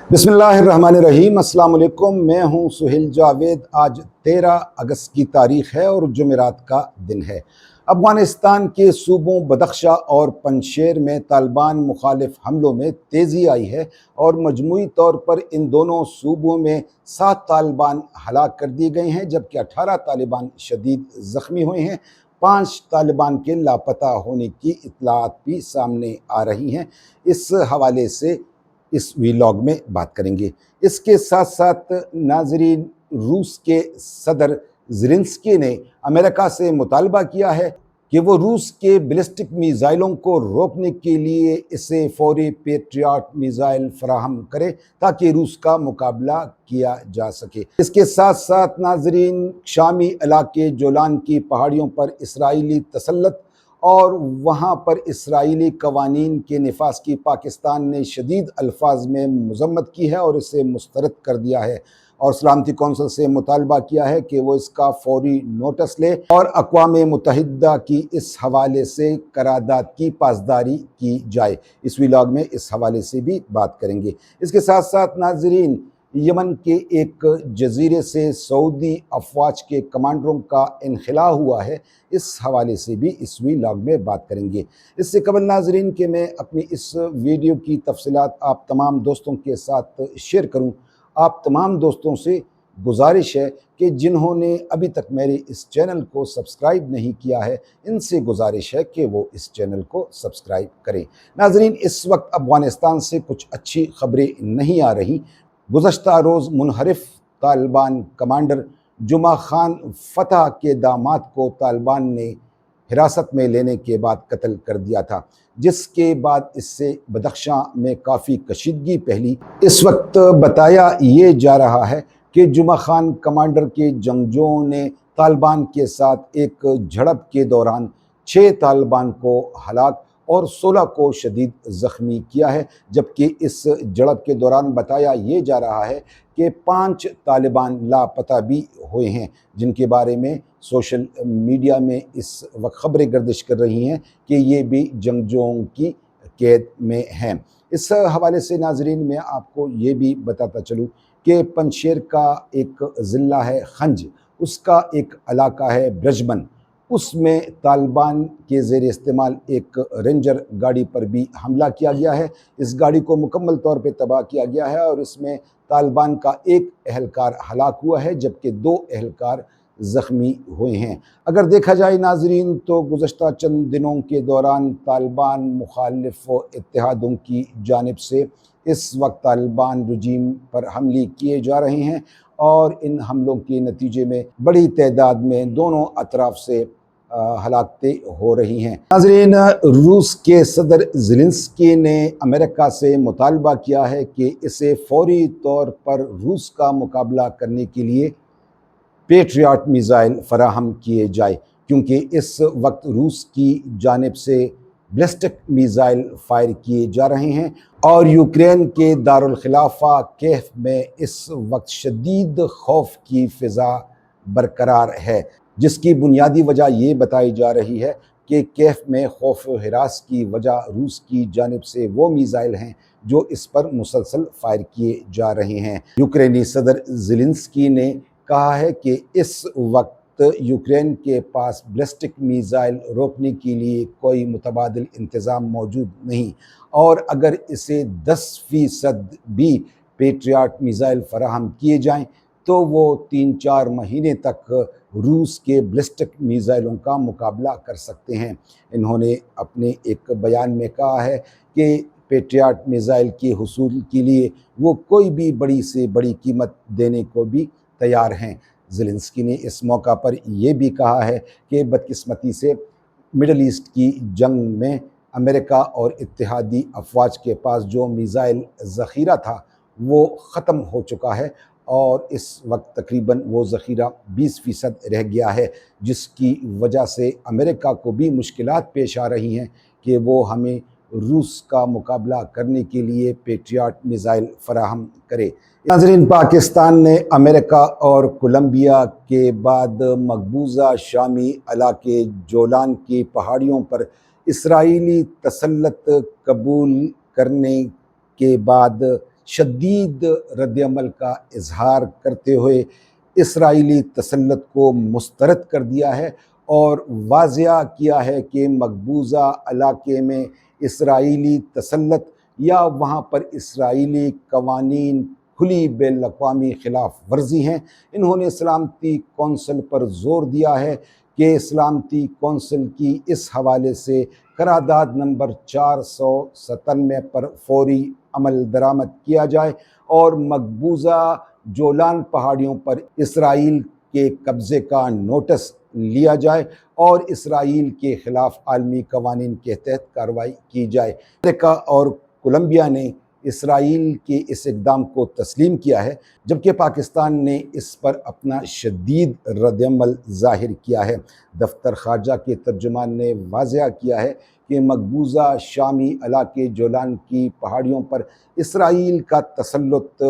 बिस्मिल्लाहिर्रहमानिर्रहीम। अस्सलाम वालेकुम। मैं हूं सुहेल जावेद। आज 13 अगस्त की तारीख़ है और जुमेरात का दिन है। अफ़गानिस्तान के सूबों बदख्शा और पंजशेर में तालिबान मुखालिफ हमलों में तेज़ी आई है और मजमूई तौर पर इन दोनों सूबों में 7 तालिबान हलाक कर दिए गए हैं, जबकि 18 तालिबान शदीद ज़ख्मी हुए हैं। 5 तालिबान के लापता होने की इत्तलात भी सामने आ रही हैं। इस हवाले से इस वीलॉग में बात करेंगे। इसके साथ साथ नाज़रीन, रूस के सदर ज़ेलेंस्की ने अमेरिका से मुतालबा किया है कि वो रूस के बैलिस्टिक मिसाइलों को रोकने के लिए इसे फौरी पेट्रियट मिसाइल फराहम करे ताकि रूस का मुकाबला किया जा सके। इसके साथ साथ नाज़रीन, शामी इलाके जोलान की पहाड़ियों पर इसराइली तसल्लुत और वहाँ पर इसराइली कवानीन के निफाज की पाकिस्तान ने शदीद अल्फाज में मज़म्मत की है और इसे मुस्तरद कर दिया है और सलामती कौंसिल से मुतालबा किया है कि वो इसका फौरी नोटिस ले और अक़वाम मुत्तहिदा की इस हवाले से करारदाद की पासदारी की जाए। इस व्लॉग में इस हवाले से भी बात करेंगे। इसके साथ साथ नाज़रीन, यमन के एक जजीरे से सऊदी अफवाज के कमांडरों का इनखला हुआ है, इस हवाले से भी इस व्लॉग में बात करेंगे। इससे कबल नाज़रीन कि मैं अपनी इस वीडियो की तफसीलात आप तमाम दोस्तों के साथ शेयर करूं, आप तमाम दोस्तों से गुजारिश है कि जिन्होंने अभी तक मेरे इस चैनल को सब्सक्राइब नहीं किया है, इनसे गुजारिश है कि वो इस चैनल को सब्सक्राइब करें। नाज़रीन, इस वक्त अफ़गानिस्तान से कुछ अच्छी खबरें नहीं आ रही। गुज़श्ता रोज़ मुनहरिफ तालिबान कमांडर जुमा खान फतह के दामाद को तालिबान ने हिरासत में लेने के बाद कत्ल कर दिया था, जिसके बाद इससे बदख्शां में काफ़ी कशीदगी फैली। इस वक्त बताया ये जा रहा है कि जुमा खान कमांडर के जंगजोओं ने तालिबान के साथ एक झड़प के दौरान 6 तालिबान को हलाक और 16 को शदीद ज़ख्मी किया है, जबकि इस झड़प के दौरान बताया ये जा रहा है कि 5 तालिबान लापता भी हुए हैं, जिनके बारे में सोशल मीडिया में इस वक्त खबरें गर्दिश कर रही हैं कि ये भी जंगजोओं की कैद में हैं। इस हवाले से नाज़रीन, मैं आपको ये भी बताता चलूँ कि पंजशेर का एक ज़िला है खंज, उसका एक इलाका है ब्रजमन, उसमें तालिबान के ज़ेर इस्तेमाल एक रेंजर गाड़ी पर भी हमला किया गया है। इस गाड़ी को मुकम्मल तौर पे तबाह किया गया है और इसमें तालिबान का एक एहलकार हलाक हुआ है, जबकि 2 एहलकार ज़ख्मी हुए हैं। अगर देखा जाए नाज़रीन, तो गुज़श्ता चंद दिनों के दौरान तालिबान मुखालिफ इत्तेहादों की जानिब से इस वक्त तालिबान रजीम पर हमले किए जा रहे हैं और इन हमलों के नतीजे में बड़ी तादाद में दोनों अतराफ से हलाकतें हो रही हैं। नाज़रीन, रूस के सदर ज़ेलेंस्की ने अमेरिका से मुतालबा किया है कि इसे फौरी तौर पर रूस का मुकाबला करने के लिए पेट्रियट मिसाइल फराहम किए जाए, क्योंकि इस वक्त रूस की जानिब से बैलिस्टिक मिसाइल फायर किए जा रहे हैं और यूक्रेन के दारुल खिलाफा कैफ में इस वक्त शदीद खौफ की फ़िज़ा बरकरार है, जिसकी बुनियादी वजह ये बताई जा रही है कि कैफ में खौफ व हिरास की वजह रूस की जानिब से वो मिसाइल हैं जो इस पर मुसलसल फायर किए जा रहे हैं। यूक्रेनी सदर ज़ेलेंस्की ने कहा है कि इस वक्त यूक्रेन के पास बैलिस्टिक मिसाइल रोकने के लिए कोई मुतबादिल इंतज़ाम मौजूद नहीं और अगर इसे 10% भी पेट्रियट मिसाइल फराहम किए जाएं तो वो 3-4 महीने तक रूस के बैलिस्टिक मिसाइलों का मुकाबला कर सकते हैं। इन्होंने अपने एक बयान में कहा है कि पेट्रियट मिसाइल के हुसूल के लिए वो कोई भी बड़ी से बड़ी कीमत देने को भी तैयार हैं। ज़ेलेंस्की ने इस मौका पर यह भी कहा है कि बदकिस्मती से मिडल ईस्ट की जंग में अमेरिका और इत्तेहादी अफवाज के पास जो मिसाइल ज़ख़ीरा था वो ख़त्म हो चुका है और इस वक्त तकरीबन वो ज़ख़ीरा 20% रह गया है, जिसकी वजह से अमेरिका को भी मुश्किलात पेश आ रही हैं कि वो हमें रूस का मुकाबला करने के लिए पेट्रियट मिसाइल फराहम करे। नाज़रीन, पाकिस्तान ने अमेरिका और कोलंबिया के बाद मकबूजा शामी इलाके जोलान की पहाड़ियों पर इसराइली तसल्लुत कबूल करने के बाद شدید رد عمل کا اظہار کرتے ہوئے اسرائیلی تسلط کو مسترد کر دیا ہے اور واضح کیا ہے کہ مقبوضہ علاقے میں اسرائیلی تسلط یا وہاں پر اسرائیلی قوانین کھلی بین الاقوامی خلاف ورزی ہیں۔ انہوں نے سلامتی کونسل پر زور دیا ہے کہ سلامتی کونسل کی اس حوالے سے قرارداد نمبر 497 پر فوری عمل درآمد کیا جائے اور مقبوضہ جولان پہاڑیوں پر اسرائیل کے قبضے کا نوٹس لیا جائے اور اسرائیل کے خلاف عالمی قوانین کے تحت کارروائی کی جائے۔ امریکہ اور کولمبیا نے اسرائیل کے اس اقدام کو تسلیم کیا ہے، جبکہ پاکستان نے اس پر اپنا شدید رد عمل ظاہر کیا ہے۔ دفتر خارجہ کے ترجمان نے واضح کیا ہے کہ مقبوضہ شامی علاقے جولان کی پہاڑیوں پر اسرائیل کا تسلط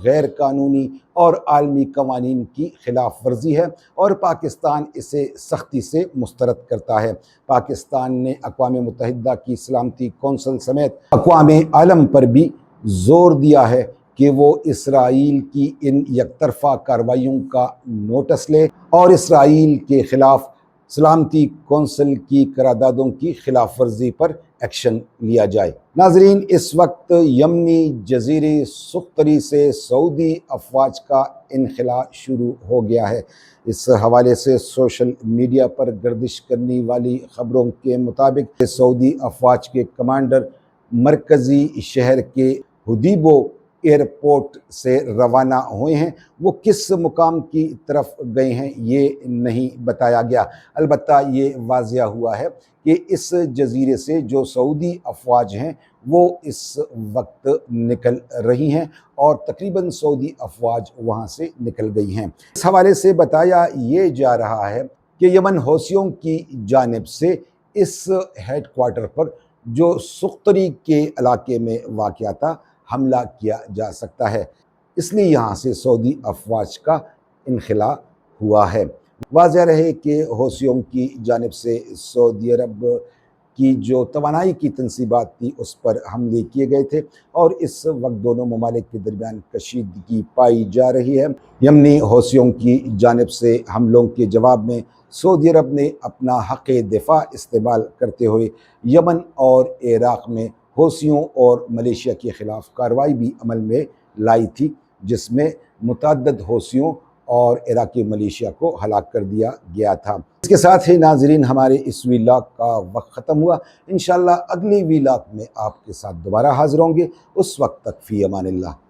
غیر قانونی اور عالمی قوانین کی خلاف ورزی ہے اور پاکستان اسے سختی سے مسترد کرتا ہے۔ پاکستان نے اقوام متحدہ کی سلامتی کونسل سمیت اقوام عالم پر بھی زور دیا ہے کہ وہ اسرائیل کی ان یک طرفہ کارروائیوں کا نوٹس لے اور اسرائیل کے خلاف سلامتی کونسل کی قراردادوں کی خلاف ورزی پر ایکشن لیا جائے۔ ناظرین، اس وقت یمنی جزیرے سختری سے سعودی افواج کا انخلاء شروع ہو گیا ہے۔ اس حوالے سے سوشل میڈیا پر گردش کرنے والی خبروں کے مطابق سعودی افواج کے کمانڈر مرکزی شہر کے حدیبو ایئرپورٹ سے روانہ ہوئے ہیں۔ وہ کس مقام کی طرف گئے ہیں یہ نہیں بتایا گیا، البتہ یہ واضح ہوا ہے کہ اس جزیرے سے جو سعودی افواج ہیں وہ اس وقت نکل رہی ہیں اور تقریباً سعودی افواج وہاں سے نکل گئی ہیں۔ اس حوالے سے بتایا یہ جا رہا ہے کہ یمن حوثیوں کی جانب سے اس ہیڈ کوارٹر پر جو سختری کے علاقے میں واقع تھا حملہ کیا جا سکتا ہے، اس لیے یہاں سے سعودی افواج کا انخلاء ہوا ہے۔ واضح رہے کہ حوثیوں کی جانب سے سعودی عرب کی جو توانائی کی تنصیبات تھی اس پر حملے کیے گئے تھے اور اس وقت دونوں ممالک کے درمیان کشیدگی پائی جا رہی ہے۔ یمنی حوثیوں کی جانب سے حملوں کے جواب میں سعودی عرب نے اپنا حق دفاع استعمال کرتے ہوئے یمن اور عراق میں حوثیوں اور ملیشیا کے خلاف کارروائی بھی عمل میں لائی تھی، جس میں متعدد حوثیوں اور عراقی ملیشیا کو ہلاک کر دیا گیا تھا۔ اس کے ساتھ ہی ناظرین ہمارے اس ویلاگ کا وقت ختم ہوا۔ انشاءاللہ اگلی ویلاگ میں آپ کے ساتھ دوبارہ حاضر ہوں گے۔ اس وقت تک فی امان اللہ۔